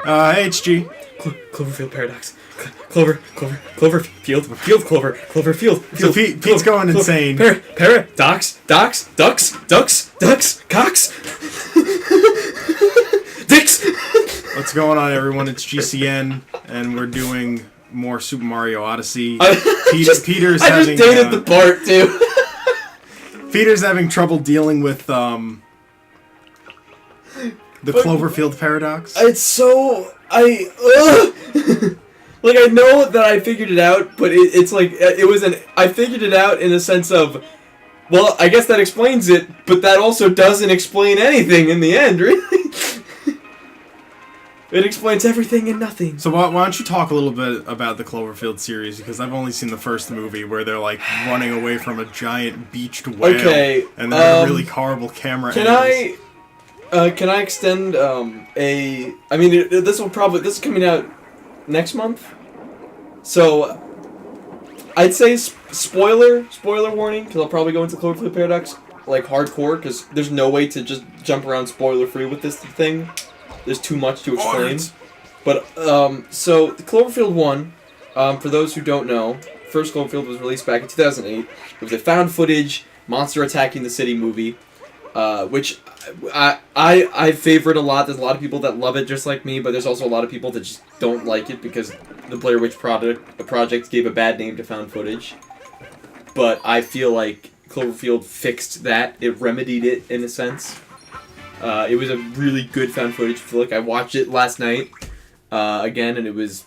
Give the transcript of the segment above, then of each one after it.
Hey, it's G. Cloverfield Paradox. Cloverfield. Field Clover. Cloverfield. So Pete's going insane. Paradox. Ducks. Cocks. Dicks. What's going on, everyone? It's GCN, and we're doing more Super Mario Odyssey. Peter's having... I just dated the part, too. Peter's having trouble dealing with, the Cloverfield Paradox. It's so... like, I know that I figured it out, but it's like, I figured it out in a sense of, well, I guess that explains it, but that also doesn't explain anything in the end, really. It explains everything and nothing. So why don't you talk a little bit about the Cloverfield series, because I've only seen the first movie where they're like running away from a giant beached whale, and they're really horrible camera angles. Can I extend I mean, this is coming out next month, so I'd say spoiler warning, because I'll probably go into Cloverfield Paradox like hardcore, because there's no way to just jump around spoiler free with this thing. There's too much to explain. But so the Cloverfield 1, for those who don't know, first Cloverfield was released back in 2008. It was a found footage monster attacking the city movie, which I favorite a lot. There's a lot of people that love it just like me, but there's also a lot of people that just don't like it because the Blair Witch Project gave a bad name to found footage. But I feel like Cloverfield fixed that. It remedied it in a sense. It was a really good found footage flick. I watched it last night again, and it was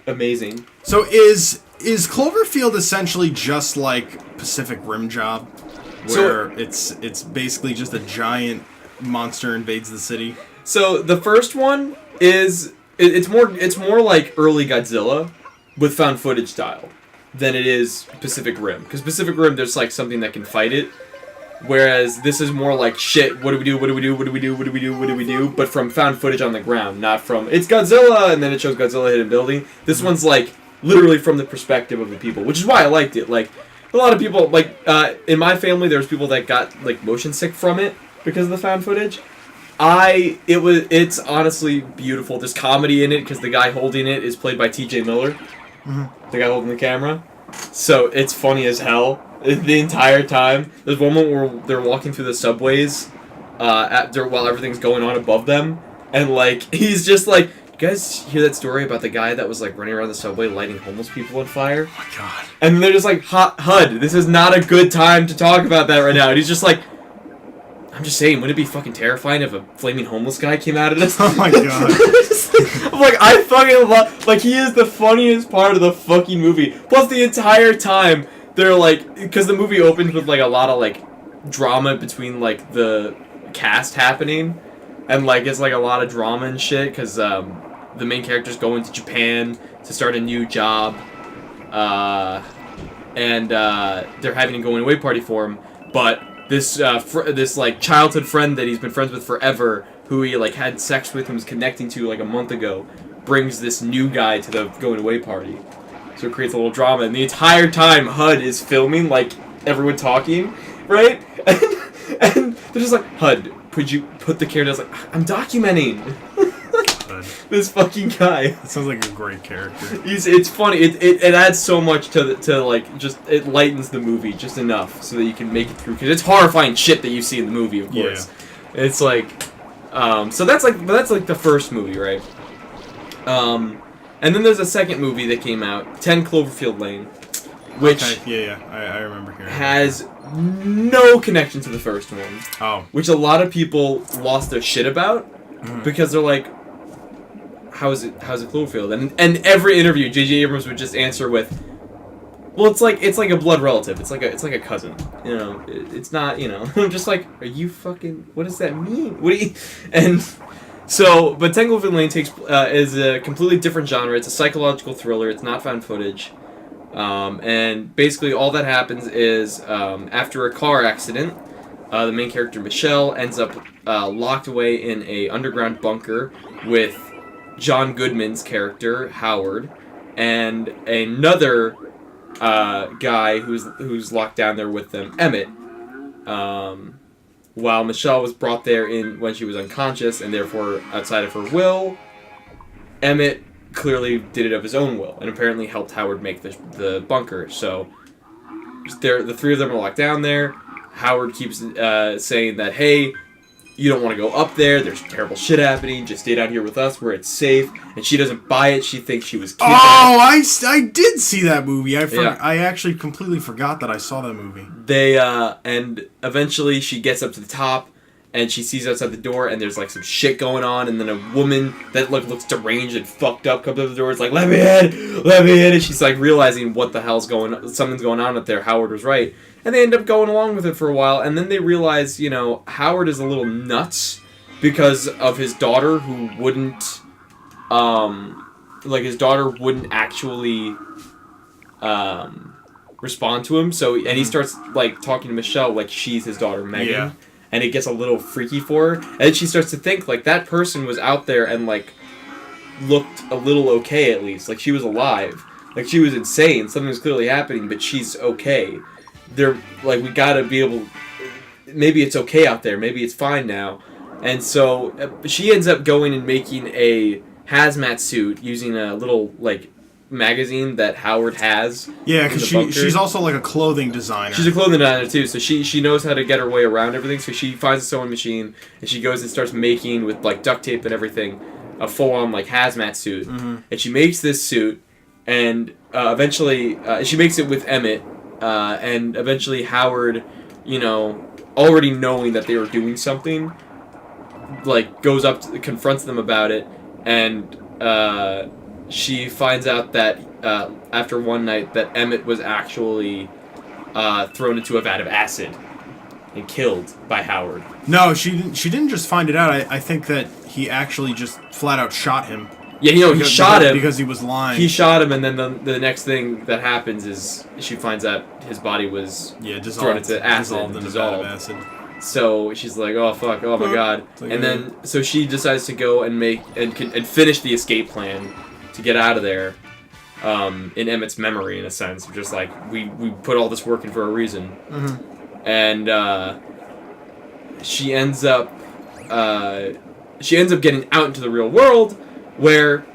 amazing. So is Cloverfield essentially just like Pacific Rim Job? Where it's basically just a giant monster invades the city. So the first one is it's more like early Godzilla with found footage style than it is Pacific Rim, because Pacific Rim there's like something that can fight it, whereas this is more like shit. What do we do? But from found footage on the ground, not from it's Godzilla and then it shows Godzilla hit a building. This one's like literally from the perspective of the people, which is why I liked it. Like. A lot of people, like, in my family, there's people that got, like, motion sick from it because of the found footage. It's honestly beautiful. There's comedy in it because the guy holding it is played by T.J. Miller, the guy holding the camera. So it's funny as hell the entire time. There's one moment where they're walking through the subways while everything's going on above them, and, like, he's just like, you guys hear that story about the guy that was like running around the subway lighting homeless people on fire? Oh my god. And they're just like, HUD, this is not a good time to talk about that right now. And he's just like, I'm just saying, wouldn't it be fucking terrifying if a flaming homeless guy came out of this? Oh my god. I'm like, I fucking love, like, he is the funniest part of the fucking movie. Plus the entire time, they're like, because the movie opens with like a lot of like drama between like the cast happening. And like, it's like a lot of drama and shit, because, the main character's going to Japan to start a new job, and they're having a going away party for him. But this like childhood friend that he's been friends with forever, who he like had sex with and was connecting to like a month ago, brings this new guy to the going away party. So it creates a little drama, and the entire time HUD is filming like everyone talking, right? And they're just like, HUD, could you put the character? Like, I'm documenting. This fucking guy. That sounds like a great character. It's funny. It adds so much to like just it lightens the movie just enough so that you can make it through, because it's horrifying shit that you see in the movie, of course. Yeah. It's like, so that's like the first movie, right? And then there's a second movie that came out, 10 Cloverfield Lane, which I remember hearing has no connection to the first one. Oh, which a lot of people lost their shit about because they're like, How's it Cloverfield? And every interview, J.J. Abrams would just answer with, well, it's like a blood relative. It's like a cousin. You know, it's not. You know, I'm just like, are you fucking? What does that mean? What do you? And so, but 10 Cloverfield Lane is a completely different genre. It's a psychological thriller. It's not found footage. And basically, all that happens is after a car accident, the main character Michelle ends up locked away in a underground bunker with John Goodman's character, Howard, and another guy who's locked down there with them, Emmett. While Michelle was brought there when she was unconscious and therefore outside of her will, Emmett clearly did it of his own will, and apparently helped Howard make the bunker. So the three of them are locked down there. Howard keeps saying that, hey, you don't want to go up there. There's terrible shit happening. Just stay down here with us where it's safe. And she doesn't buy it. She thinks she was kidnapped. Oh, I did see that movie. I actually completely forgot that I saw that movie. And eventually she gets up to the top, and she sees outside the door, and there's like some shit going on, and then a woman that looks deranged and fucked up comes up to the door. It's like, let me in, and she's like realizing what the hell's going on. Something's going on up there. Howard was right. And they end up going along with it for a while, and then they realize, Howard is a little nuts because of his daughter who wouldn't, his daughter wouldn't actually, respond to him. So, and he starts, talking to Michelle like she's his daughter, Megan. Yeah. And it gets a little freaky for her. And she starts to think, that person was out there and, looked a little okay at least. Like, she was alive. Like, she was insane. Something was clearly happening, but she's okay. We gotta be able... Maybe it's okay out there. Maybe it's fine now. And so, she ends up going and making a hazmat suit using a little, magazine that Howard has. Yeah, because she's also, a clothing designer. She's a clothing designer, too, so she knows how to get her way around everything. So she finds a sewing machine, and she goes and starts making, with, duct tape and everything, a full-on, hazmat suit. Mm-hmm. And she makes this suit, and eventually... she makes it with Emmett, and eventually Howard, already knowing that they were doing something, goes up to, confronts them about it, and she finds out that after one night that Emmett was actually thrown into a vat of acid and killed by Howard. No, she didn't just find it out. I think that he actually just flat out shot him. Yeah, he shot him because he was lying. He shot him, and then the next thing that happens is she finds out his body was thrown into acid, dissolved. So she's like, "Oh fuck! Oh my god!" And then so she decides to go and make and finish the escape plan to get out of there, in Emmett's memory, in a sense, just we put all this work in for a reason. Mm-hmm. And she ends up getting out into the real world. Where,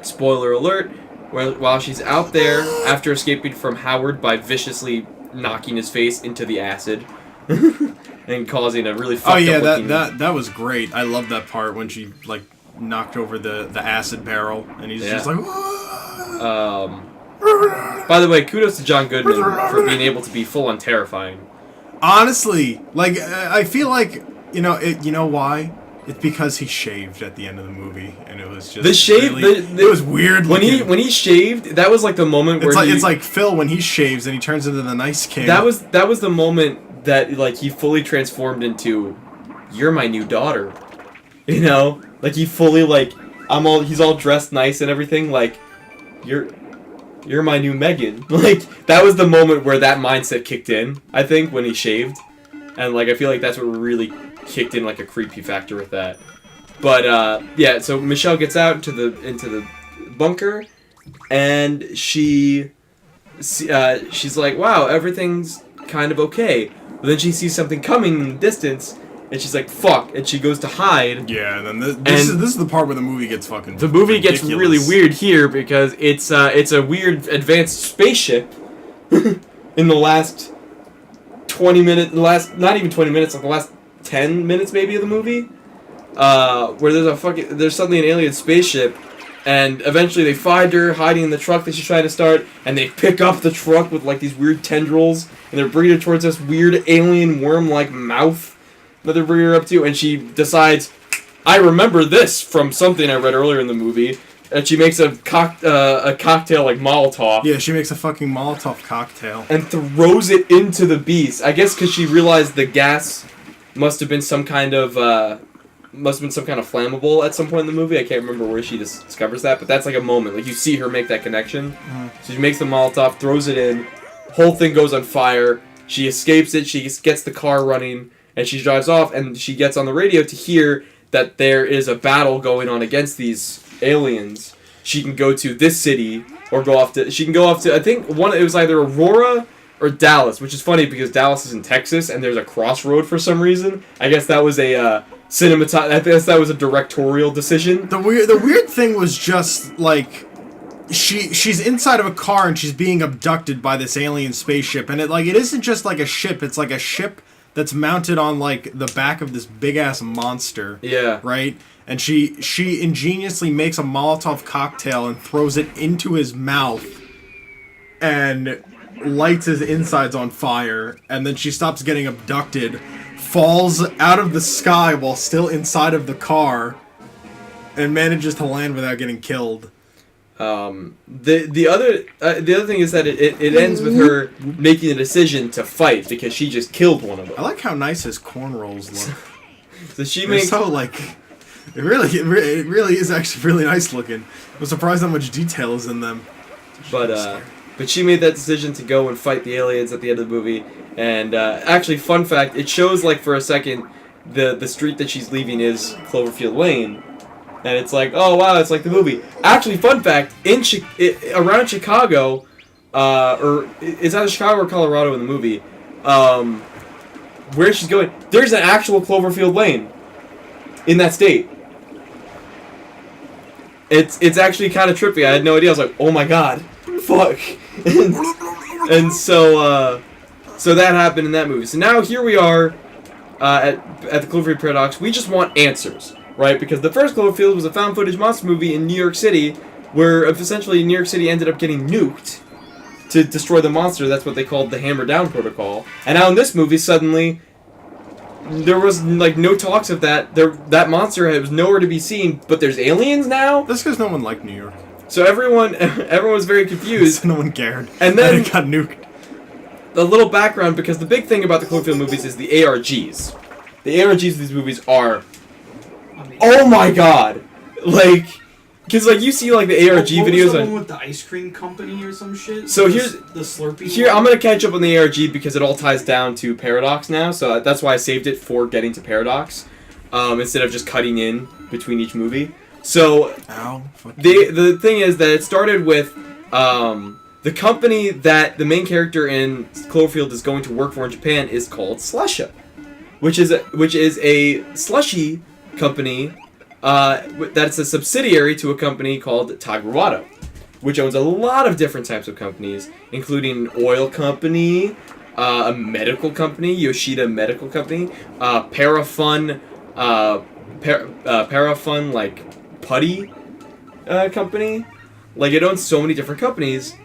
spoiler alert, while she's out there after escaping from Howard by viciously knocking his face into the acid and causing a really fucked up looking... that was great. I love that part when she knocked over the acid barrel and he's just like... By the way, kudos to John Goodman for being able to be full on terrifying. Honestly, I feel like you know why. It's because he shaved at the end of the movie, and it was just the shave. It was weird. When he shaved, that was the moment where it's like Phil when he shaves and he turns into the nice king. That was the moment that he fully transformed into, "You're my new daughter," he fully he's all dressed nice and everything. You're my new Megan. That was the moment where that mindset kicked in. I think when he shaved, and I feel like that's what really kicked in a creepy factor with that. But yeah, so Michelle gets out into the bunker, and she's like, wow, everything's kind of okay. But then she sees something coming in the distance, and she's like, fuck, and she goes to hide. Yeah, and then this is the part where the movie gets fucking the movie ridiculous. Gets really weird here because it's a weird advanced spaceship in the last 20 minutes, not even 20 minutes, the last 10 minutes maybe of the movie, where there's suddenly an alien spaceship, and eventually they find her hiding in the truck that she's trying to start, and they pick up the truck with these weird tendrils, and they're bringing her towards this weird alien worm-like mouth that they're bringing her up to, and she decides, I remember this from something I read earlier in the movie, and she makes a cocktail like Molotov. Yeah, she makes a fucking Molotov cocktail. And throws it into the beast. I guess because she realized the gas must have been some kind of flammable at some point in the movie. I can't remember where she discovers that, but that's a moment. You see her make that connection. Mm-hmm. So she makes the Molotov, throws it in, whole thing goes on fire. She escapes it, she gets the car running, and she drives off, and she gets on the radio to hear that there is a battle going on against these aliens. She can go to this city, or she can go off to, I think it was either Aurora or Dallas, which is funny because Dallas is in Texas and there's a crossroad for some reason. I guess that was a I guess that was a directorial decision. The weird thing was just like she's inside of a car and she's being abducted by this alien spaceship, and it isn't just like a ship, it's like a ship that's mounted on like the back of this big ass monster. Yeah. Right? And she ingeniously makes a Molotov cocktail and throws it into his mouth and lights his insides on fire, and then she stops getting abducted, falls out of the sky while still inside of the car, and manages to land without getting killed. The other thing is that it ends with her making the decision to fight because she just killed one of them. I like how nice his cornrows look. So she makes so like it really is actually really nice looking. I'm surprised how much detail is in them. But she made that decision to go and fight the aliens at the end of the movie. And actually, fun fact, it shows like for a second the street that she's leaving is Cloverfield Lane. And it's like, oh wow, it's like the movie. Actually, fun fact, around Chicago, or it's either Chicago or Colorado in the movie, where she's going, there's an actual Cloverfield Lane in that state. It's actually kind of trippy. I had no idea. I was like, oh my god, fuck. and so that happened in that movie. So now here we are at the Cloverfield Paradox. We just want answers. Right, because the first Cloverfield was a found footage monster movie in New York City, where essentially New York City ended up getting nuked to destroy the monster. That's what they called the Hammer Down Protocol. And now in this movie, suddenly, there was like no talks of that. That monster was nowhere to be seen, but there's aliens now? That's because no one liked New York. So everyone was very confused. No one cared. And then it got nuked. A little background, because the big thing about the Cloverfield movies is the ARGs. The ARGs of these movies are... Oh my god! Like, because like you see like the ARG videos. What was the one with the ice cream company or some shit? So here's the Slurpee. Here I'm gonna catch up on the ARG because it all ties down to Paradox now. So that's why I saved it for getting to Paradox, instead of just cutting in between each movie. So the thing is that it started with the company that the main character in Cloverfield is going to work for in Japan is called Slusha, which is a slushy company that's a subsidiary to a company called Tagruato, which owns a lot of different types of companies, including oil company, a medical company, Yoshida Medical Company, Parafun like putty company. Like it owns so many different companies.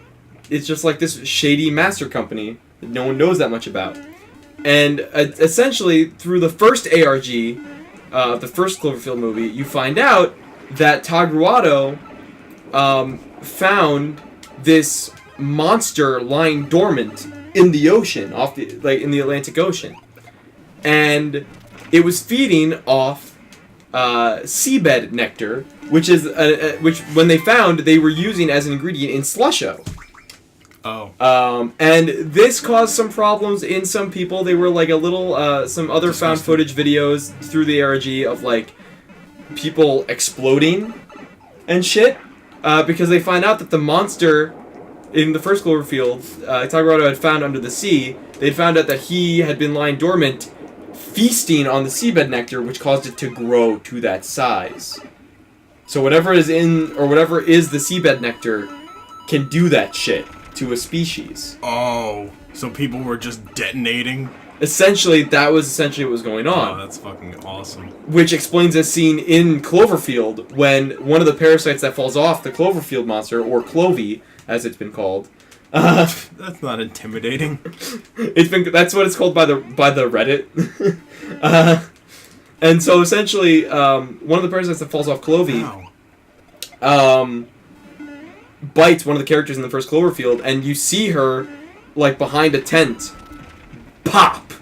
It's just like this shady master company that no one knows that much about. And essentially, through the first ARG, the first Cloverfield movie, you find out that Tagruato found this monster lying dormant in the ocean, in the Atlantic Ocean, and it was feeding off seabed nectar, which when they found they were using as an ingredient in Slusho. Oh. And this caused some problems in some people. They were like a little, some other found footage videos through the ARG of like people exploding and shit, because they find out that the monster in the first Cloverfield, Tagruato had found under the sea. They found out that he had been lying dormant, feasting on the seabed nectar, which caused it to grow to that size. So whatever is the seabed nectar can do that shit to a species. Oh, so people were just detonating? Essentially, that was what was going on. Oh, that's fucking awesome. Which explains a scene in Cloverfield when one of the parasites that falls off the Cloverfield monster, or Clovey, as it's been called. That's not intimidating. That's what it's called by the Reddit. And so essentially, one of the parasites that falls off Clovey, bites one of the characters in the first Cloverfield, and you see her like behind a tent pop,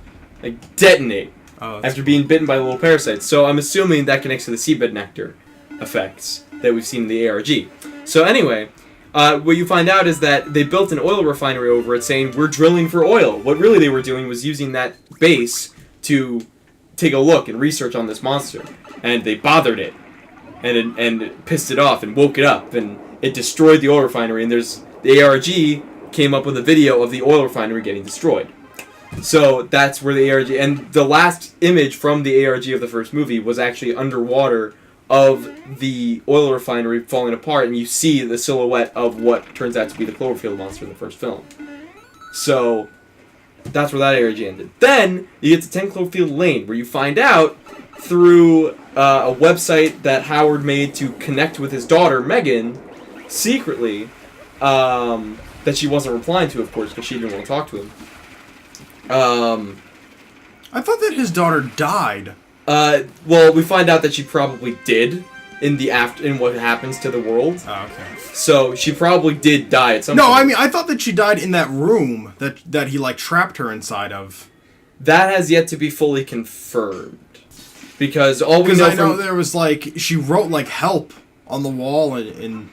like detonate, after being bitten by the little parasites. So I'm assuming that connects to the seabed nectar effects that we've seen in the ARG. So anyway, what you find out is that they built an oil refinery over it, saying we're drilling for oil. What really they were doing was using that base to take a look and research on this monster, and they bothered it, and it pissed it off and woke it up, and it destroyed the oil refinery. And the ARG came up with a video of the oil refinery getting destroyed. So that's where the ARG, and the last image from the ARG of the first movie was actually underwater of the oil refinery falling apart, and you see the silhouette of what turns out to be the Cloverfield monster in the first film. So that's where that ARG ended. Then you get to 10 Cloverfield Lane, where you find out through a website that Howard made to connect with his daughter, Megan, secretly, that she wasn't replying to, of course, because she didn't want to talk to him. I thought that his daughter died. Well, we find out that she probably did in what happens to the world. Oh, okay. So she probably did die at some No, point. I mean, I thought that she died in that room that he, like, trapped her inside of. That has yet to be fully confirmed. Because all we know Because I know there was, like, she wrote, like, help on the wall in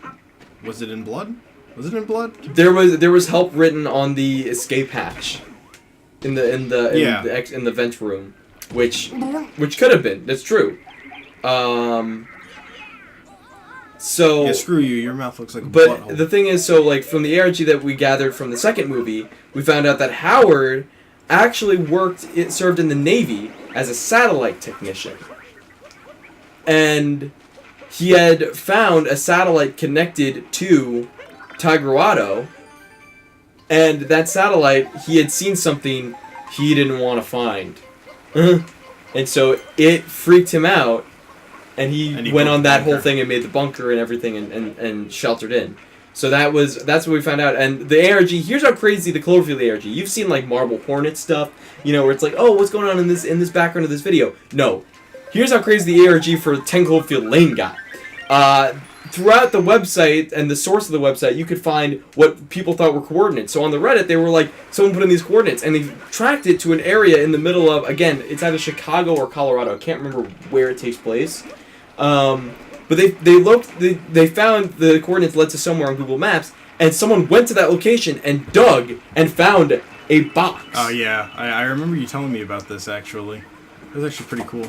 was it in blood? Was it in blood? There was help written on the escape hatch. In the vent room. Which could have been. That's true. So... Yeah, screw you. Your mouth looks like a But butthole. the thing is, so, like, from the ARG that we gathered from the second movie, we found out that Howard actually served in the Navy as a satellite technician. And he had found a satellite connected to Tigruado, and that satellite, he had seen something he didn't want to find. And so it freaked him out, and he went on that whole thing and made the bunker and everything and sheltered in. So that's what we found out. And the ARG, here's how crazy the Cloverfield ARG. You've seen like Marble Hornet stuff, where it's like, oh, what's going on in this background of this video? No. Here's how crazy the ARG for 10 Cloverfield Lane got. Throughout the website and the source of the website, you could find what people thought were coordinates. So on the Reddit, they were like, someone put in these coordinates, and they tracked it to an area in the middle of, again, it's either Chicago or Colorado. I can't remember where it takes place. But they found the coordinates led to somewhere on Google Maps, and someone went to that location and dug and found a box. Oh, yeah. I remember you telling me about this, actually. It was actually pretty cool.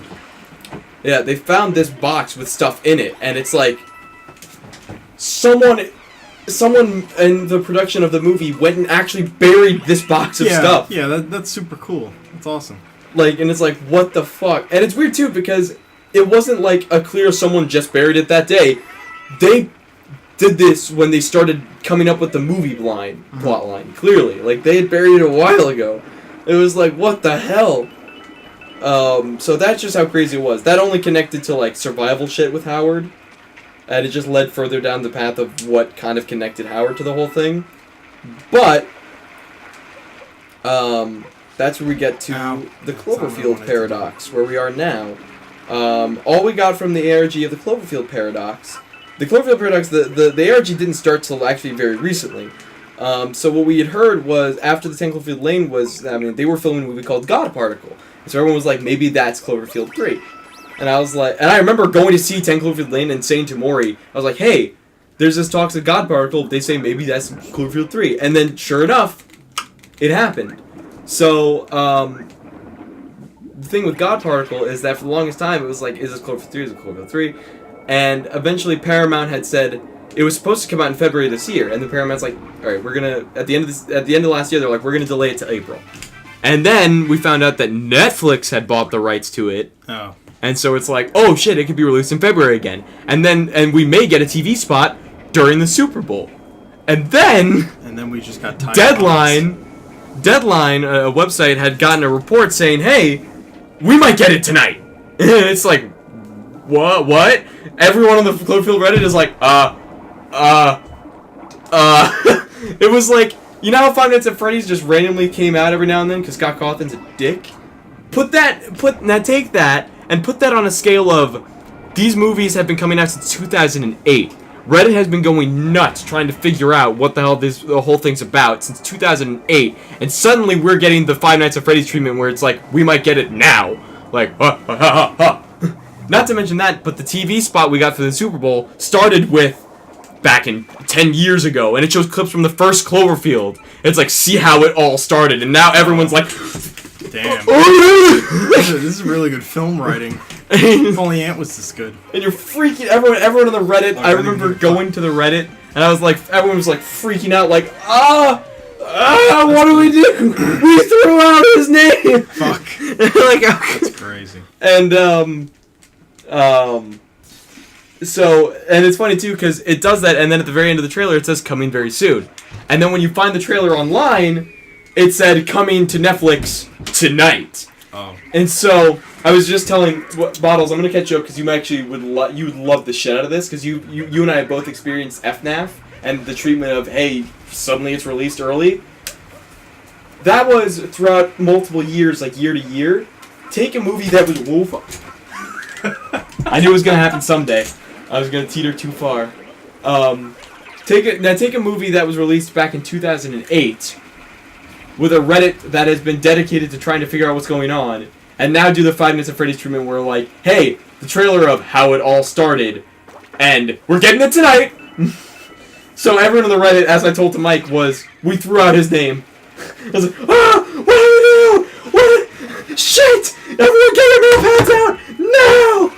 Yeah, they found this box with stuff in it, and it's like... Someone in the production of the movie went and actually buried this box of stuff. Yeah, that's super cool. That's awesome. Like, and it's like, what the fuck? And it's weird, too, because it wasn't like a clear someone just buried it that day. They did this when they started coming up with the movie plot line, clearly. Like, they had buried it a while ago. It was like, what the hell? So that's just how crazy it was. That only connected to, like, survival shit with Howard. And it just led further down the path of what kind of connected Howard to the whole thing. But, that's where we get to the Cloverfield Paradox, where we are now. All we got from the ARG of the Cloverfield Paradox... The Cloverfield Paradox, the ARG didn't start till actually very recently. So what we had heard was, after the 10 Cloverfield Lane they were filming a movie called God Particle. And so everyone was like, maybe that's Cloverfield 3. And I was like, and I remember going to see 10 Cloverfield Lane and saying to Maury, I was like, hey, there's this talks of God Particle, they say maybe that's Cloverfield 3. And then, sure enough, it happened. So, the thing with God Particle is that for the longest time, it was like, is this Cloverfield 3, is it Cloverfield 3? And eventually Paramount had said, it was supposed to come out in February this year, and then Paramount's like, alright, we're gonna, at the end of last year, they're like, we're gonna delay it to April. And then we found out that Netflix had bought the rights to it. Oh. And so it's like, oh shit, it could be released in February again. And we may get a TV spot during the Super Bowl. And then we just got tired. Deadline, a website had gotten a report saying, hey, we might get it tonight. And it's like, what? Everyone on the Cloverfield Reddit is like, It was like, you know how Five Nights at Freddy's just randomly came out every now and then because Scott Cawthon's a dick? Take that and put that on a scale of, these movies have been coming out since 2008. Reddit has been going nuts trying to figure out what the hell the whole thing's about since 2008, and suddenly we're getting the Five Nights at Freddy's treatment where it's like, we might get it now. Like, Not to mention that, but the TV spot we got for the Super Bowl started with back in 10 years ago, and it shows clips from the first Cloverfield. It's like, see how it all started, and now everyone's like, damn. This is really good film writing. If only Ant was this good. And you're freaking, everyone on the Reddit, I remember going to the Reddit, and I was like, everyone was like freaking out, like, what do we do? We threw out his name. Fuck. Like, That's crazy. and so, and it's funny too because it does that, and then at the very end of the trailer it says coming very soon, and then when you find the trailer online, it said coming to Netflix tonight. Oh. And so I was just telling Bottles, I'm gonna catch you up because you actually would love the shit out of this because you and I have both experienced FNAF and the treatment of hey, suddenly it's released early. That was throughout multiple years, like year to year. Take a movie that was I knew it was gonna happen someday. I was gonna teeter too far. Take a movie that was released back in 2008 with a Reddit that has been dedicated to trying to figure out what's going on, and now do the 5 Nights at Freddy's treatment where like, hey, the trailer of how it all started, and we're getting it tonight. So everyone on the Reddit, as I told to Mike, was we threw out his name. I was like, what do we do? What? Shit! Everyone get your notepads out! No!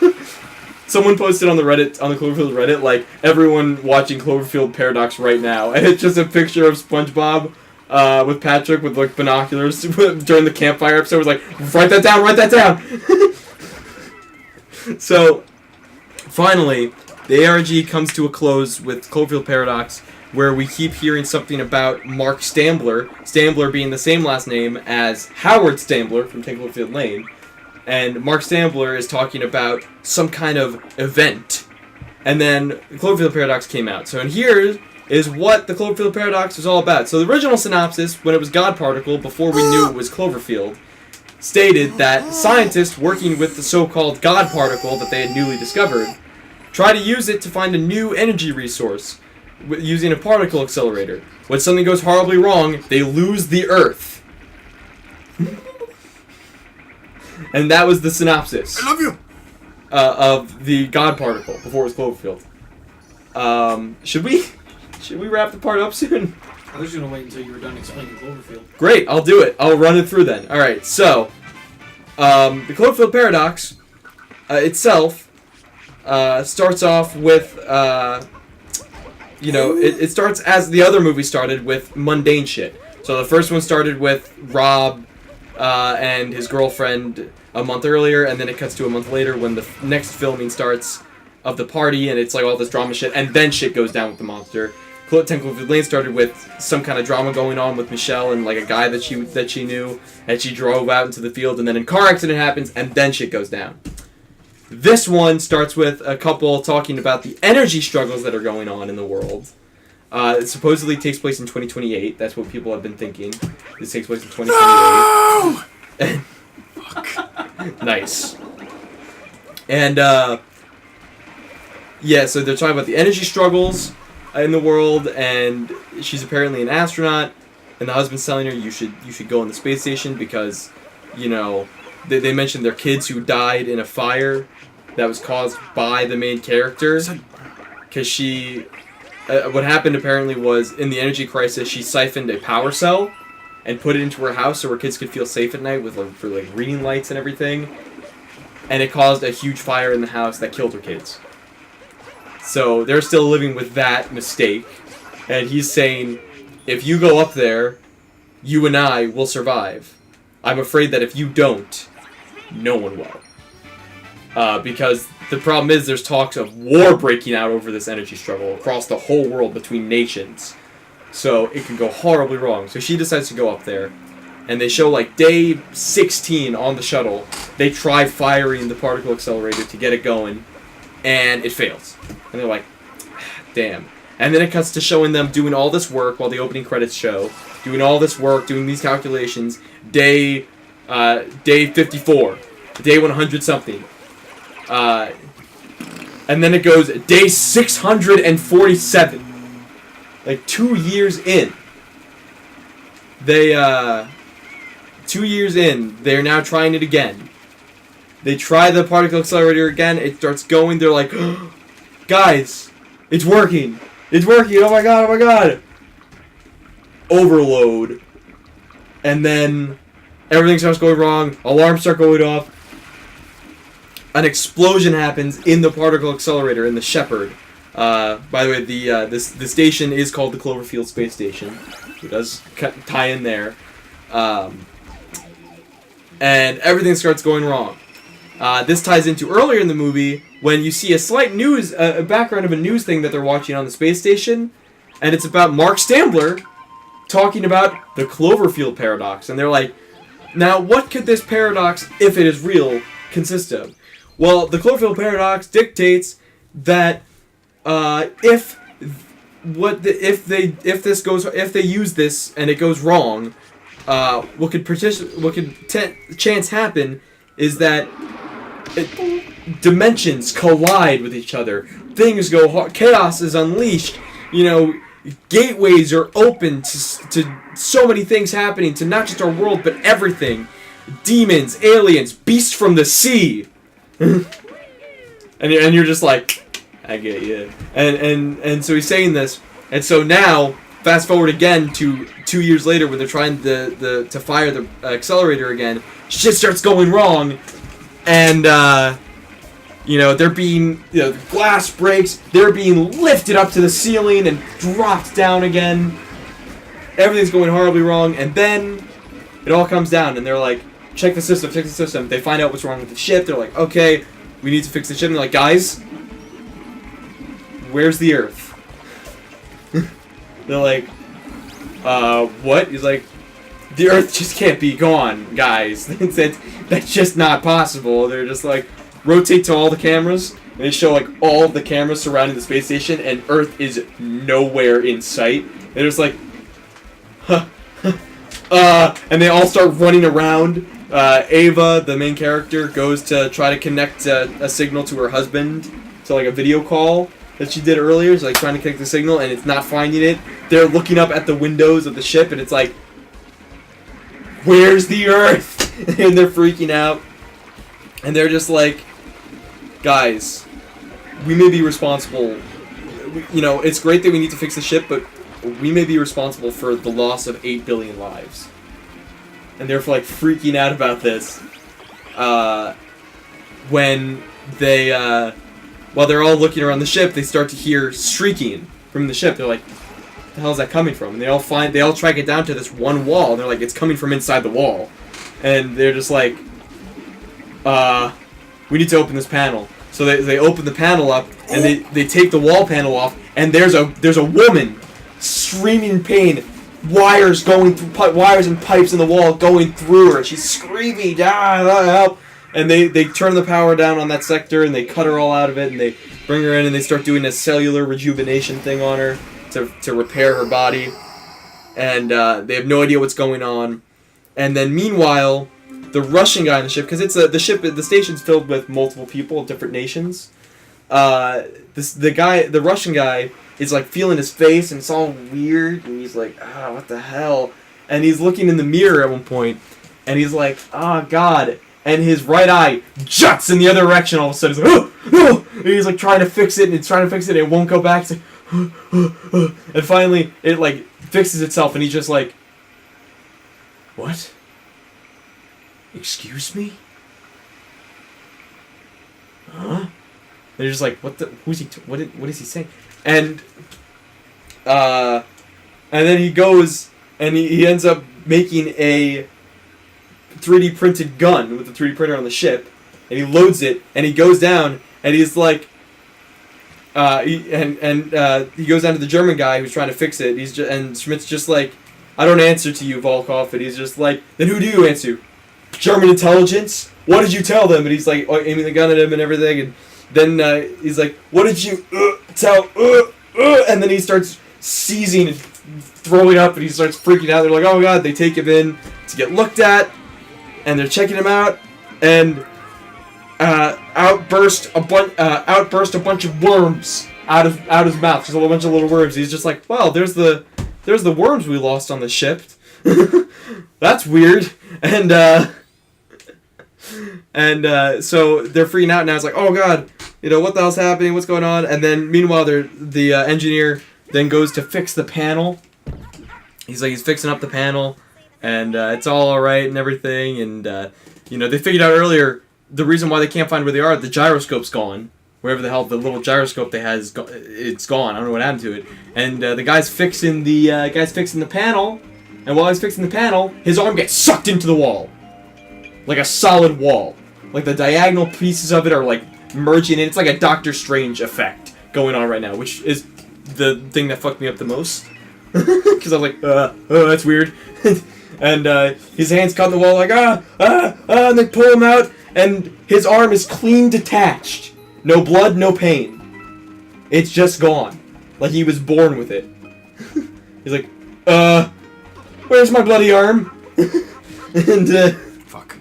Someone posted on the Reddit, on the Cloverfield Reddit, like, everyone watching Cloverfield Paradox right now. And it's just a picture of SpongeBob with Patrick with, like, binoculars during the campfire episode. It was like, write that down, write that down! So, finally, the ARG comes to a close with Cloverfield Paradox, where we keep hearing something about Mark Stambler, Stambler being the same last name as Howard Stambler from 10 Cloverfield Lane. And Mark Stambler is talking about some kind of event. And then Cloverfield Paradox came out. So, and here is what the Cloverfield Paradox is all about. So, the original synopsis, when it was God Particle, before we knew it was Cloverfield, stated that scientists working with the so-called God Particle that they had newly discovered try to use it to find a new energy resource using a particle accelerator. When something goes horribly wrong, they lose the Earth. And that was the synopsis. I love you. Of the God Particle before it was Cloverfield. Should we wrap the part up soon? I was gonna wait until you were done explaining Cloverfield. Great, I'll do it. I'll run it through then. All right. So, the Cloverfield Paradox itself starts off with it starts as the other movie started with mundane shit. So the first one started with Rob and his girlfriend a month earlier, and then it cuts to a month later when the next filming starts of the party, and it's like all this drama shit, and then shit goes down with the monster. 10 Cloverfield Lane started with some kind of drama going on with Michelle and like a guy that she knew, and she drove out into the field, and then a car accident happens, and then shit goes down. This one starts with a couple talking about the energy struggles that are going on in the world. It supposedly takes place in 2028. That's what people have been thinking. This takes place in 2028. No! Nice. And, so they're talking about the energy struggles in the world, and she's apparently an astronaut, and the husband's telling her you should go on the space station because, they mentioned their kids who died in a fire that was caused by the main character. Because she... what happened apparently was, in the energy crisis, she siphoned a power cell and put it into her house so her kids could feel safe at night for reading lights and everything. And it caused a huge fire in the house that killed her kids. So they're still living with that mistake. And he's saying, if you go up there, you and I will survive. I'm afraid that if you don't, no one will. Because the problem is there's talks of war breaking out over this energy struggle across the whole world between nations. So it can go horribly wrong. So she decides to go up there. And they show day 16 on the shuttle. They try firing the particle accelerator to get it going. And it fails. And they're like, damn. And then it cuts to showing them doing all this work while the opening credits show. Doing all this work, doing these calculations. Day 54. Day 100 something. And then it goes day 647. 2 years in. 2 years in, they're now trying it again. They try the particle accelerator again, it starts going, they're like, guys, it's working. It's working, oh my god. Overload. And then everything starts going wrong, alarms start going off. An explosion happens in the particle accelerator in the Shepherd. By the way, the station is called the Cloverfield Space Station. who does tie in there. And everything starts going wrong. This ties into earlier in the movie when you see a slight a background of a news thing that they're watching on the space station, and it's about Mark Stambler talking about the Cloverfield Paradox. And they're like, now what could this paradox, if it is real, consist of? Well, the Cloverfield Paradox dictates that if they use this and it goes wrong, what could chance happen is that dimensions collide with each other. Things go chaos is unleashed. Gateways are open to so many things happening to not just our world but everything. Demons, aliens, beasts from the sea. and you're just like, I get you. And so he's saying this, and so now fast forward again to 2 years later when they're trying to fire the accelerator again. Shit starts going wrong, and they're being the glass breaks. They're being lifted up to the ceiling and dropped down again. Everything's going horribly wrong, and then it all comes down, and they're like, check the system. They find out what's wrong with the ship. They're like, okay, we need to fix the ship. And they're like, guys, where's the Earth? They're like, what? He's like, the Earth just can't be gone, guys. That's just not possible. They're just like, rotate to all the cameras. And they show like all of the cameras surrounding the space station, and Earth is nowhere in sight. They're just like, and they all start running around. Ava, the main character, goes to try to connect a signal to her husband, to like a video call that she did earlier. She's like trying to connect the signal, and it's not finding it. They're looking up at the windows of the ship, and it's like, where's the Earth? And they're freaking out. And they're just like, guys, we may be responsible. It's great that we need to fix the ship, but we may be responsible for the loss of 8 billion lives. And they're like freaking out about this. When they, while they're all looking around the ship, they start to hear shrieking from the ship. They're like, what the hell is that coming from? And they all track it down to this one wall. And they're like, it's coming from inside the wall. And they're just like, we need to open this panel. So they open the panel up, and they take the wall panel off, and there's a woman screaming in pain, wires and pipes in the wall going through her. She's screaming, help! And they turn the power down on that sector, and they cut her all out of it, and they bring her in, and they start doing a cellular rejuvenation thing on her to repair her body. And they have no idea what's going on. And then meanwhile, the Russian guy on the ship, because it's the station's filled with multiple people of different nations. The Russian guy is like feeling his face, and it's all weird, and he's like, what the hell? And he's looking in the mirror at one point, and he's like, God. And his right eye juts in the other direction all of a sudden. He's like, oh! And he's like trying to fix it, and it's trying to fix it, and it won't go back. It's like, and finally, it like fixes itself, and he's just like, what? Excuse me? Huh? They're just like, what is he saying? And then he goes and he ends up making a 3D printed gun with the 3D printer on the ship, and he loads it, and he goes down, and he's like, he goes down to the German guy who's trying to fix it. And Schmidt's just like, I don't answer to you, Volkov. And he's just like, then who do you answer? German intelligence? What did you tell them? And he's like aiming the gun at him and everything. And then he's like, what did you tell? And then he starts seizing and throwing up, and he starts freaking out. They're like, oh God. They take him in to get looked at, and they're checking him out, and outburst a bunch of worms out his mouth. Just a bunch of little worms. He's just like, well, there's the worms we lost on the ship. That's weird. And so they're freaking out now. It's like, oh God, what the hell's happening? What's going on? And then meanwhile, the engineer then goes to fix the panel. He's fixing up the panel, and it's all right and everything. And they figured out earlier the reason why they can't find where they are. The gyroscope's gone, wherever the hell the little gyroscope they had it's gone. I don't know what happened to it. And the guy's fixing the panel, and while he's fixing the panel, his arm gets sucked into the wall, like a solid wall. Like the diagonal pieces of it are like merging in. It's like a Doctor Strange effect going on right now, which is the thing that fucked me up the most. Because I was like, oh, that's weird. And his hand's caught in the wall, like, and they pull him out, and his arm is clean detached. No blood, no pain. It's just gone. Like he was born with it. He's like, where's my bloody arm? And, Fuck.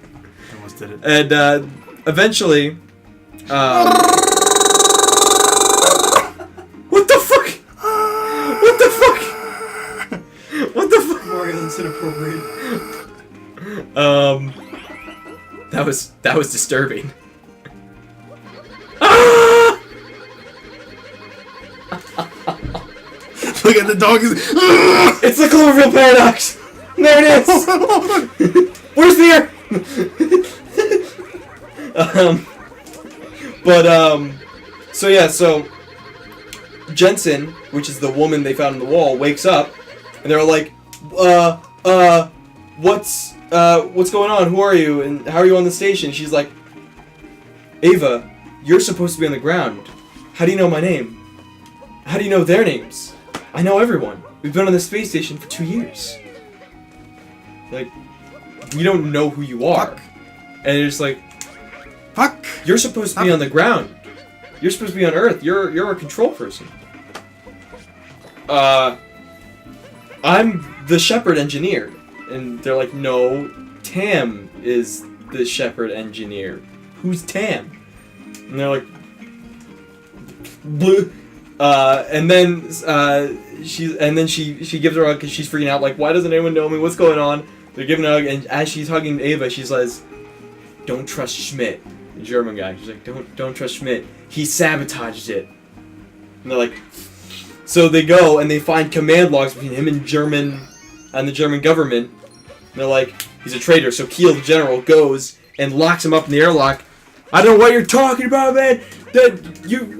I almost did it. And, eventually, what the fuck? What the fuck? What the fuck? Morgan's inappropriate. That was disturbing. Ah! Look at the dog. It's the Cloverfield Paradox. There it is. Where's the air? So Jensen, which is the woman they found on the wall, wakes up, and they're like, what's going on? Who are you? And how are you on the station? She's like, Ava, you're supposed to be on the ground. How do you know my name? How do you know their names? I know everyone. We've been on the space station for 2 years. Like, we don't know who you are. Fuck. And it's like, Fuck. you're supposed to be on the ground. You're supposed to be on Earth. You're a control person. I'm the Shepherd engineer. And they're like, no, Tam is the Shepherd engineer. Who's Tam? And they're like, blue. And then she gives her a hug because she's freaking out. Like, why doesn't anyone know me? What's going on? They're giving a hug, and as she's hugging Ava, she says, "Don't trust Schmidt, the German guy." She's like, "Don't trust Schmidt. He sabotaged it." And they're like, so they go and they find command logs between him and the German government. And they're like, he's a traitor. So Kiel, the general, goes and locks him up in the airlock. I don't know what you're talking about, man.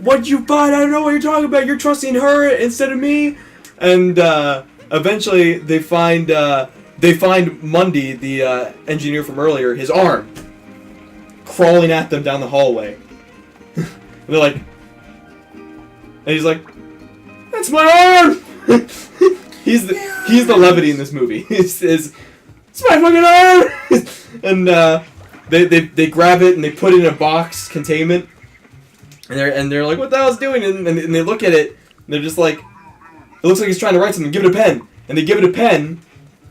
What you bought? I don't know what you're talking about. You're trusting her instead of me. And eventually, they find Mundy, the engineer from earlier, his arm, crawling at them down the hallway. And they're like, and he's like, "That's my arm." he's the levity in this movie. It's my fucking arm. And they grab it and they put it in a box containment. And they're like, what the hell's doing? And they look at it, and they're just like, it looks like he's trying to write something. Give it a pen. And they give it a pen,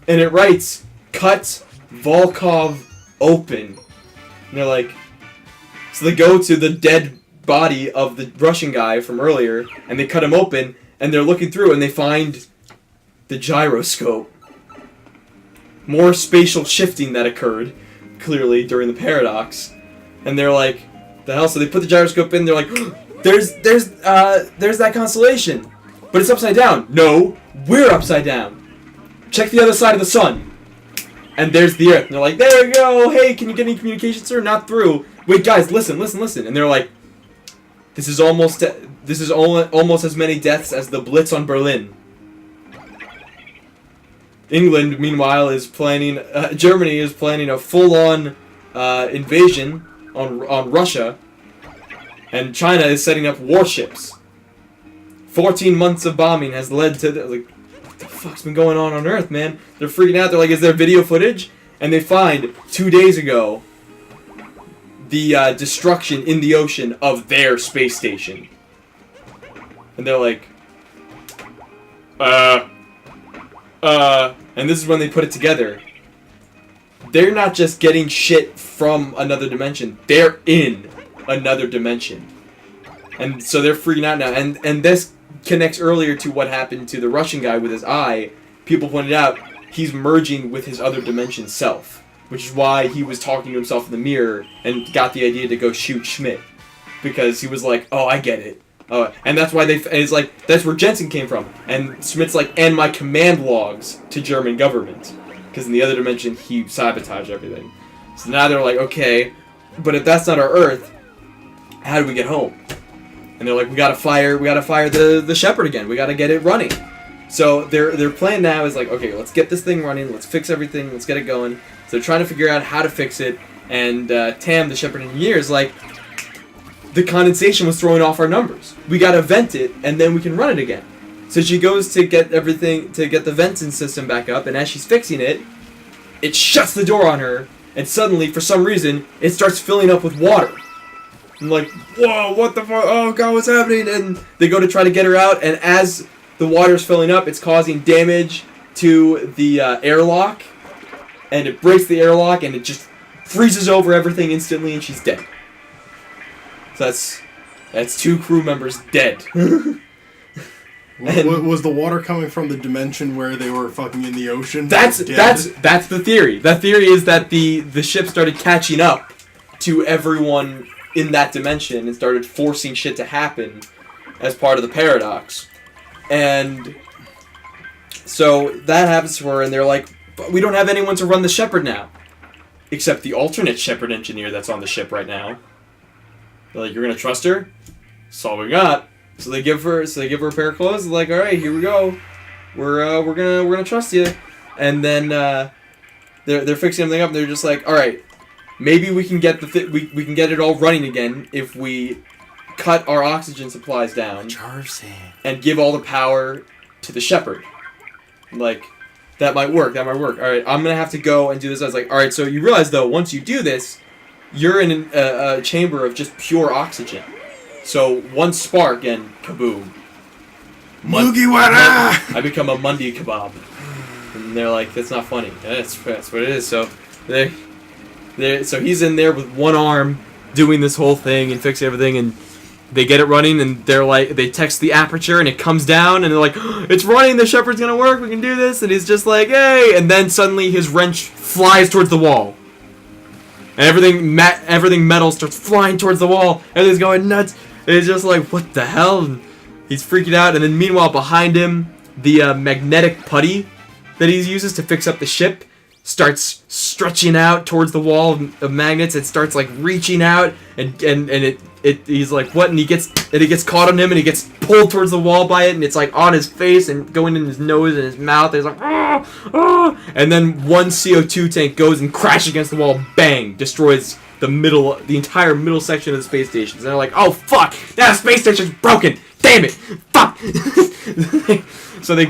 and it writes, "Cut Volkov open." And they're like, so they go to the dead body of the Russian guy from earlier, and they cut him open, and they're looking through, and they find the gyroscope. More spatial shifting that occurred, clearly, during the paradox. And they're like, the hell? So they put the gyroscope in, they're like, there's that constellation. But it's upside down. No, we're upside down. Check the other side of the sun. And there's the Earth. And they're like, there we go. Hey, can you get any communication, sir? Not through. Wait, guys, listen. And they're like, this is almost as many deaths as the Blitz on Berlin. England, meanwhile, is planning. Germany is planning a full-on invasion on Russia, and China is setting up warships. 14 months of bombing has led to like, what the fuck's been going on Earth, man? They're freaking out. They're like, is there video footage? And they find 2 days ago the destruction in the ocean of their space station, and they're like, and this is when they put it together. They're not just getting shit from another dimension. They're in another dimension. And so they're freaking out now. And this connects earlier to what happened to the Russian guy with his eye. People pointed out he's merging with his other dimension self, which is why he was talking to himself in the mirror and got the idea to go shoot Schmidt. Because he was like, oh, I get it. And that's why it's like, that's where Jensen came from. And Schmidt's like, and my command logs to German government. Because in the other dimension, he sabotaged everything. So now they're like, okay, but if that's not our Earth, how do we get home? And they're like, we gotta fire the Shepherd again. We gotta get it running. So their plan now is like, okay, let's get this thing running. Let's fix everything. Let's get it going. So they're trying to figure out how to fix it. And Tam, the Shepherd engineer, is like, the condensation was throwing off our numbers. We gotta vent it, and then we can run it again. So she goes to get the venting system back up, and as she's fixing it, it shuts the door on her, and suddenly, for some reason, it starts filling up with water. I'm like, whoa, what the fuck? Oh god, what's happening? And they go to try to get her out, and as the water's filling up, it's causing damage to the airlock, and it breaks the airlock, and it just freezes over everything instantly, and she's dead. So that's 2 crew members dead. Was the water coming from the dimension where they were fucking in the ocean? That's the theory. The theory is that the ship started catching up to everyone in that dimension and started forcing shit to happen as part of the paradox. And so that happens to her, and they're like, but we don't have anyone to run the Shepherd now. Except the alternate Shepherd engineer that's on the ship right now. They're like, you're gonna trust her? That's all we got. So they give her a pair of clothes. They're like, all right, here we go. We're gonna trust you. And then they're fixing everything up. And they're just like, all right, maybe we can get we can get it all running again if we cut our oxygen supplies down and give all the power to the Shepherd. Like, that might work. All right, I'm gonna have to go and do this. I was like, all right, so you realize though, once you do this, you're in a chamber of just pure oxygen. So one spark and kaboom. Mugiwara! I become a Mundi kebab. And they're like, that's not funny. That's what it is. So so he's in there with one arm doing this whole thing and fixing everything, and they get it running, and they're like, they text the aperture and it comes down, and they're like, it's running, the Shepherd's gonna work, we can do this, and he's just like, hey, and then suddenly his wrench flies towards the wall. And everything metal starts flying towards the wall. Everything's going nuts. And it's just like, what the hell? And he's freaking out. And then meanwhile, behind him, the magnetic putty that he uses to fix up the ship starts stretching out towards the wall of magnets. It starts like reaching out, and he's like, what? And it gets caught on him, and he gets pulled towards the wall by it, and it's like on his face and going in his nose and his mouth. And he's like, ah, ah. And then one CO2 tank goes and crashes against the wall, bang, destroys the entire middle section of the space station. And they're like, oh fuck, that space station's broken, damn it, fuck. So they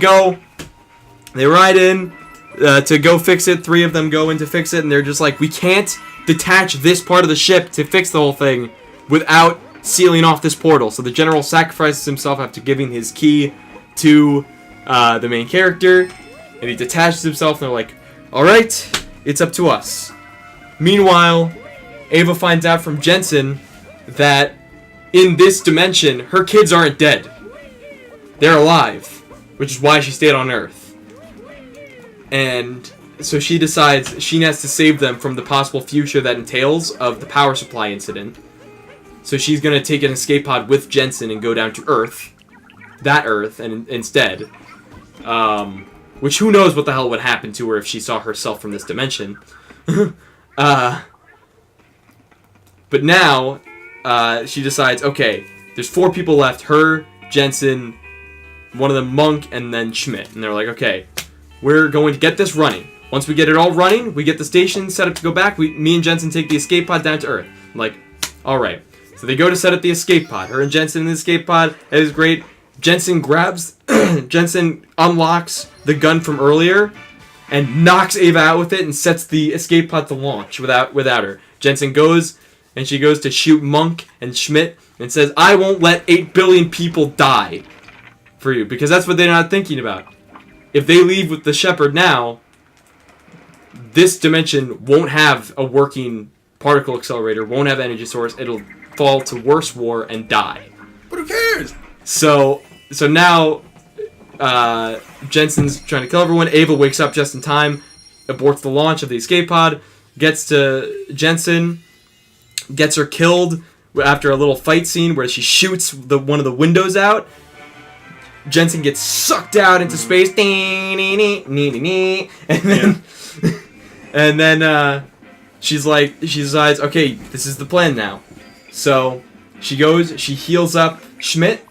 ride in to go fix it. 3 of them go in to fix it, and they're just like, we can't detach this part of the ship to fix the whole thing without sealing off this portal. So the general sacrifices himself after giving his key to the main character, and he detaches himself, and they're like, alright, it's up to us. Meanwhile, Ava finds out from Jensen that in this dimension, her kids aren't dead. They're alive, which is why she stayed on Earth. And so she decides she has to save them from the possible future that entails of the power supply incident. So she's going to take an escape pod with Jensen and go down to Earth. That Earth, and instead. Which who knows what the hell would happen to her if she saw herself from this dimension. But now, she decides, okay, there's 4 people left. Her, Jensen, one of them Monk, and then Schmidt. And they're like, okay, we're going to get this running. Once we get it all running, we get the station set up to go back. Me and Jensen take the escape pod down to Earth. I'm like, alright. So they go to set up the escape pod. Her and Jensen in the escape pod. It is great. Jensen unlocks the gun from earlier and knocks Ava out with it and sets the escape pod to launch without her. Jensen goes, and she goes to shoot Monk and Schmidt and says, I won't let 8 billion people die for you, because that's what they're not thinking about. If they leave with the Shepherd now, this dimension won't have a working particle accelerator, won't have energy source, it'll fall to worse war and die. But who cares? So now Jensen's trying to kill everyone. Ava wakes up just in time, aborts the launch of the escape pod, gets to Jensen, gets her killed after a little fight scene where she shoots one of the windows out. Jensen gets sucked out into space, and then she decides, okay, this is the plan now. So she goes, she heals up Schmidt,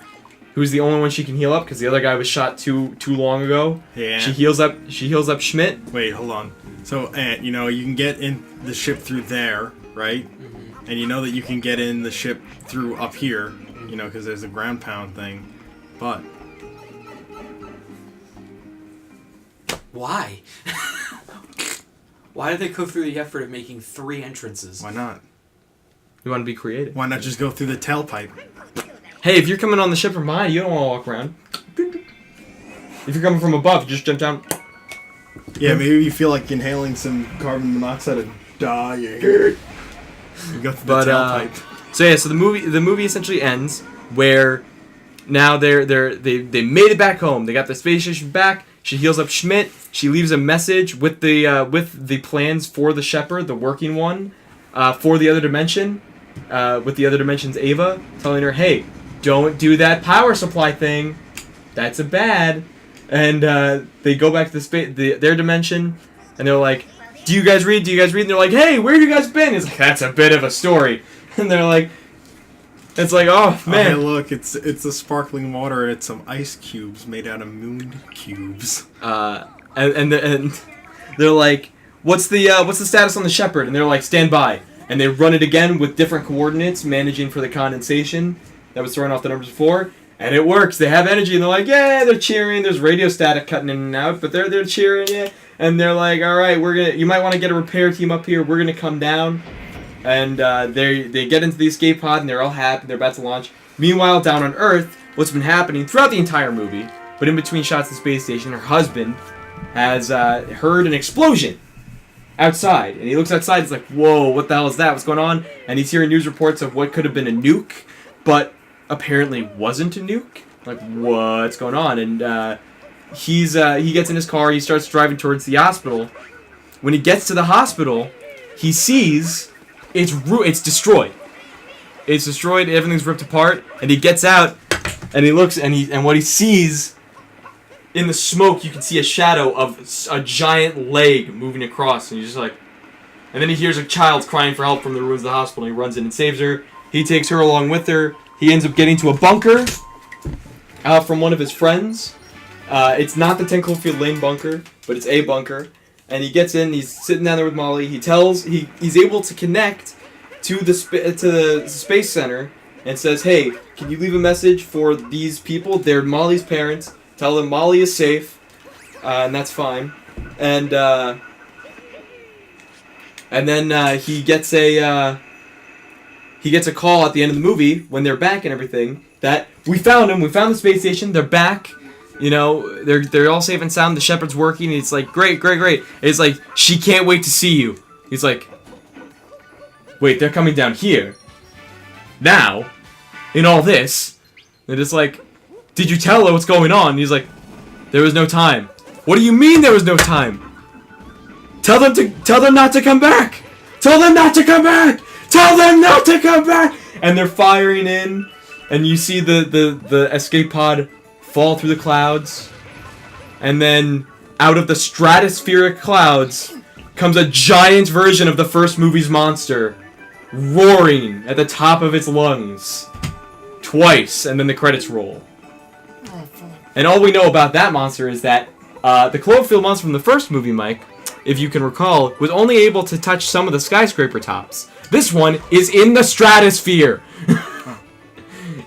who's the only one she can heal up because the other guy was shot too long ago. Yeah. She heals up Schmidt. Wait, hold on. So, you know, you can get in the ship through there, right? Mm-hmm. And you know that you can get in the ship through up here, you know, because there's a ground pound thing. But why? Why did they go through the effort of making 3 entrances? why not? You want to be creative. Why not just go through the tailpipe? Hey, if you're coming on the ship from behind, you don't want to walk around. If you're coming from above, you just jump down. Yeah, maybe you feel like inhaling some carbon monoxide and die. You go through the tailpipe. So yeah, so the movie essentially ends where now they made it back home. They got the space station back. She heals up Schmidt. She leaves a message with the plans for the Shepherd, the working one, for the other dimension, with the other dimension's Ava, telling her, "Hey, don't do that power supply thing. That's a bad." And they go back to their dimension, and they're like, "Do you guys read? Do you guys read?" And they're like, "Hey, where have you guys been?" It's like, "That's a bit of a story." And they're like, it's like, oh man, hey, look, it's a sparkling water and it's some ice cubes made out of moon cubes. And they're like, what's the status on the Shepherd? And they're like, stand by. And they run it again with different coordinates, managing for the condensation that was throwing off the numbers before, and it works. They have energy, and they're like, yeah, they're cheering. There's radio static cutting in and out, but they're cheering, yeah. And they're like, all right, you might want to get a repair team up here. We're gonna come down. And they get into the escape pod, and they're all happy. They're about to launch. Meanwhile, down on Earth, what's been happening throughout the entire movie, but in between shots of the space station, her husband has heard an explosion outside. And he looks outside, he's like, whoa, what the hell is that? What's going on? And he's hearing news reports of what could have been a nuke, but apparently wasn't a nuke. Like, what's going on? And he gets in his car, he starts driving towards the hospital. When he gets to the hospital, he sees... It's destroyed. It's destroyed. Everything's ripped apart. And he gets out, and he looks, and what he sees in the smoke, you can see a shadow of a giant leg moving across, and he's just like, and then he hears a child crying for help from the ruins of the hospital. And he runs in and saves her. He takes her along with her. He ends up getting to a bunker from one of his friends. It's not the 10 Cloverfield Lane bunker, but it's a bunker. And he gets in, he's sitting down there with Molly, he's able to connect to the space center and says, hey, can you leave a message for these people? They're Molly's parents. Tell them Molly is safe, and that's fine. And then he gets a call at the end of the movie when they're back and everything that we found the space station, they're back. You know, they're all safe and sound. The Shepherd's working. And it's like, great. And it's like, she can't wait to see you. He's like, wait, they're coming down here. Now, in all this. And it's like, did you tell her what's going on? And he's like, there was no time. What do you mean there was no time? Tell them not to come back. Tell them not to come back. Tell them not to come back. And they're firing in, and you see the escape pod fall through the clouds, and then out of the stratospheric clouds comes a giant version of the first movie's monster, roaring at the top of its lungs twice, and then the credits roll. And all we know about that monster is that the Cloverfield monster from the first movie, Mike, if you can recall, was only able to touch some of the skyscraper tops. This one is in the stratosphere.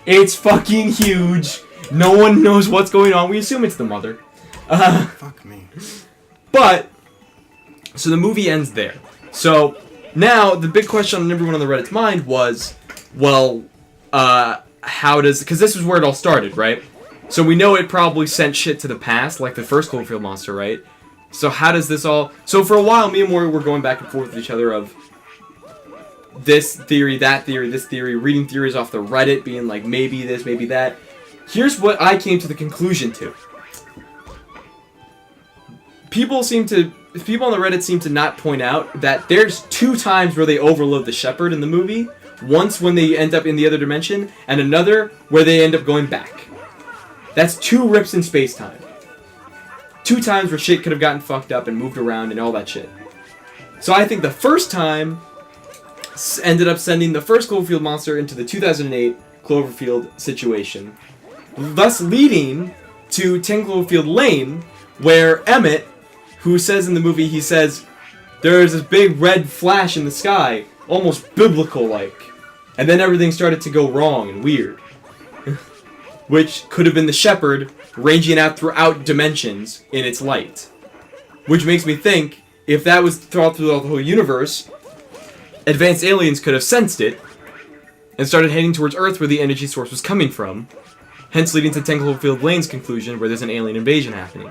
It's fucking huge. No one knows what's going on. We assume it's the mother. Fuck me. But, so the movie ends there. So, now, the big question on everyone on the Reddit's mind was, well, how does... Because this is where it all started, right? So we know it probably sent shit to the past, like the first Cloverfield monster, right? So how does this all... So for a while, me and Maury were going back and forth with each other of this theory, that theory, this theory, reading theories off the Reddit, being like, maybe this, maybe that. Here's what I came to the conclusion to. People on the Reddit seem to not point out that there's 2 times where they overload the Shepherd in the movie. Once when they end up in the other dimension, and another where they end up going back. That's 2 rips in space-time. 2 times where shit could have gotten fucked up and moved around and all that shit. So I think the first time ended up sending the first Cloverfield monster into the 2008 Cloverfield situation. Thus leading to 10 Cloverfield Lane, where Emmett, who says in the movie, he says, there's this big red flash in the sky, almost biblical-like. And then everything started to go wrong and weird. Which could have been the shepherd ranging out throughout dimensions in its light. Which makes me think, if that was throughout the whole universe, advanced aliens could have sensed it, and started heading towards Earth where the energy source was coming from, hence leading to 10 Cloverfield Lane's conclusion where there's an alien invasion happening.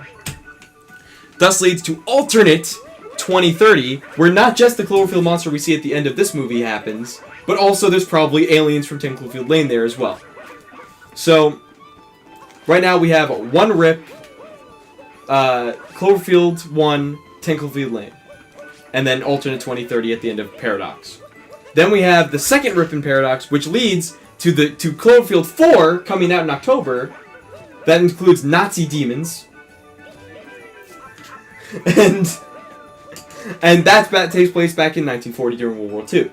Thus leads to alternate 2030, where not just the Cloverfield monster we see at the end of this movie happens, but also there's probably aliens from 10 Cloverfield Lane there as well. So, right now we have one rip, Cloverfield 1, 10 Cloverfield Lane, and then alternate 2030 at the end of Paradox. Then we have the second rip in Paradox, which leads to Cloverfield 4 coming out in October. That includes Nazi demons, and that takes place back in 1940 during World War II.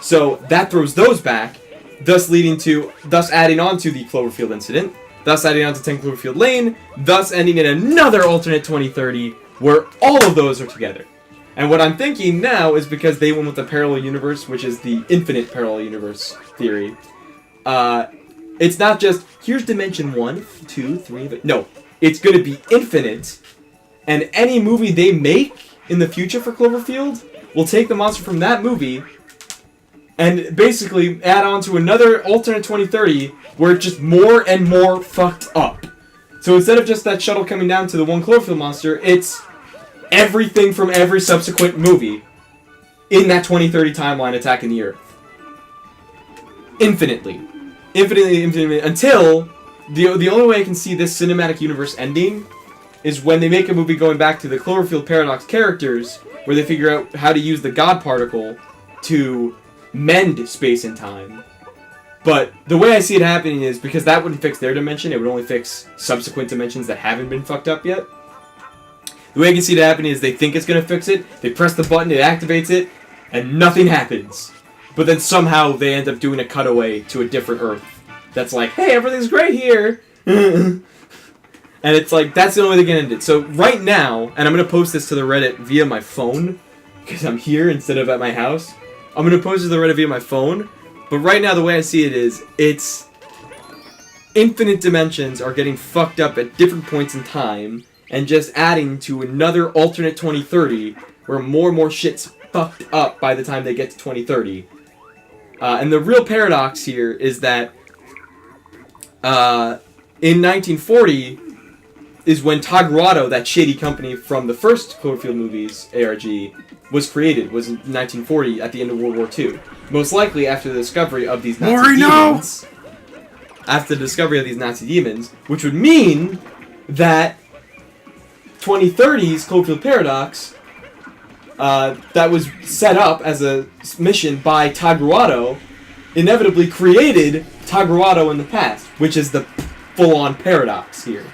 So that throws those back, thus adding on to the Cloverfield incident, thus adding on to 10 Cloverfield Lane, thus ending in another alternate 2030 where all of those are together. And what I'm thinking now is because they went with the parallel universe, which is the infinite parallel universe theory. It's not just, here's dimension 1, 2, 3, but no. It's going to be infinite, and any movie they make in the future for Cloverfield will take the monster from that movie and basically add on to another alternate 2030 where it's just more and more fucked up. So instead of just that shuttle coming down to the one Cloverfield monster, it's everything from every subsequent movie in that 2030 timeline attacking the Earth. Infinitely, until the only way I can see this cinematic universe ending is when they make a movie going back to the Cloverfield Paradox characters, where they figure out how to use the God Particle to mend space and time. But the way I see it happening is, because that wouldn't fix their dimension, it would only fix subsequent dimensions that haven't been fucked up yet. The way I can see it happening is they think it's going to fix it, they press the button, it activates it, and nothing happens. But then somehow they end up doing a cutaway to a different Earth that's like, hey, everything's great here! And it's like, that's the only way they can end it. So right now, and I'm going to post this to the Reddit via my phone, because I'm here instead of at my house. I'm going to post it to the Reddit via my phone. But right now, the way I see it is, it's infinite dimensions are getting fucked up at different points in time, and just adding to another alternate 2030, where more and more shit's fucked up by the time they get to 2030. And the real paradox here is that in 1940 is when Tagarado, that shady company from the first Cloverfield movies, ARG, was created, was in 1940 at the end of World War II. Most likely after the discovery of these Nazi demons. After the discovery of these Nazi demons, which would mean that 2030's Cloverfield Paradox, that was set up as a mission by Tagarado, inevitably created Tagarado in the past, which is the full-on paradox here.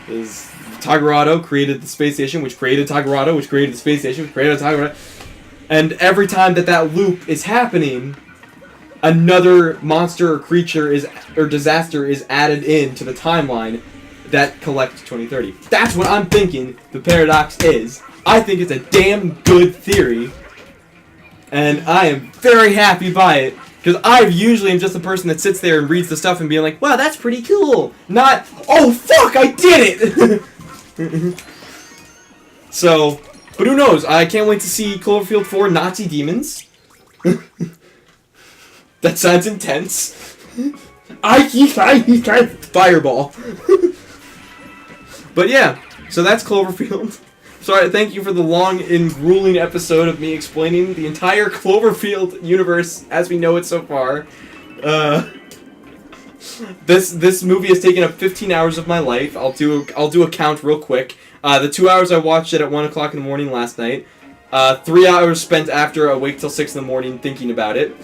Is Tagarado created the space station, which created Tagarado, which created the space station, which created Tagarado. And every time that loop is happening, another monster or creature or disaster is added into the timeline that collects 2030. That's what I'm thinking the paradox is. I think it's a damn good theory, and I am very happy by it, because I usually am just the person that sits there and reads the stuff and being like, wow, that's pretty cool. Not, oh fuck, I did it! So, but who knows? I can't wait to see Cloverfield 4 Nazi demons. That sounds intense. Fireball. But yeah, so that's Cloverfield. Sorry, thank you for the long and grueling episode of me explaining the entire Cloverfield universe as we know it so far. This movie has taken up 15 hours of my life. I'll do a count real quick. The 2 hours I watched it at 1 o'clock in the morning last night. 3 hours spent after I wake till 6 in the morning thinking about it.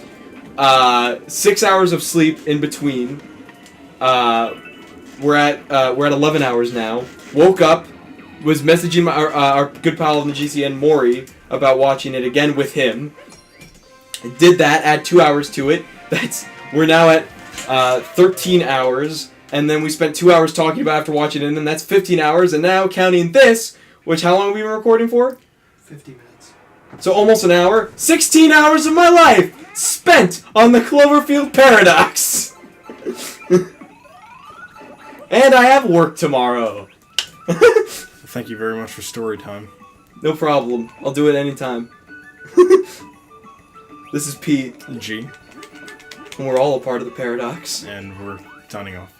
6 hours of sleep in between. We're at 11 hours now. Woke up, was messaging our good pal in the GCN, Maury, about watching it again with him. Did that, add 2 hours to it. We're now at 13 hours, and then we spent 2 hours talking about it after watching it, and then that's 15 hours, and now counting this, which how long have we been recording for? 50 minutes. So almost an hour. 16 hours of my life spent on the Cloverfield Paradox. And I have work tomorrow. Thank you very much for story time. No problem. I'll do it anytime. This is Pete, G. and we're all a part of the Paradox. And we're signing off.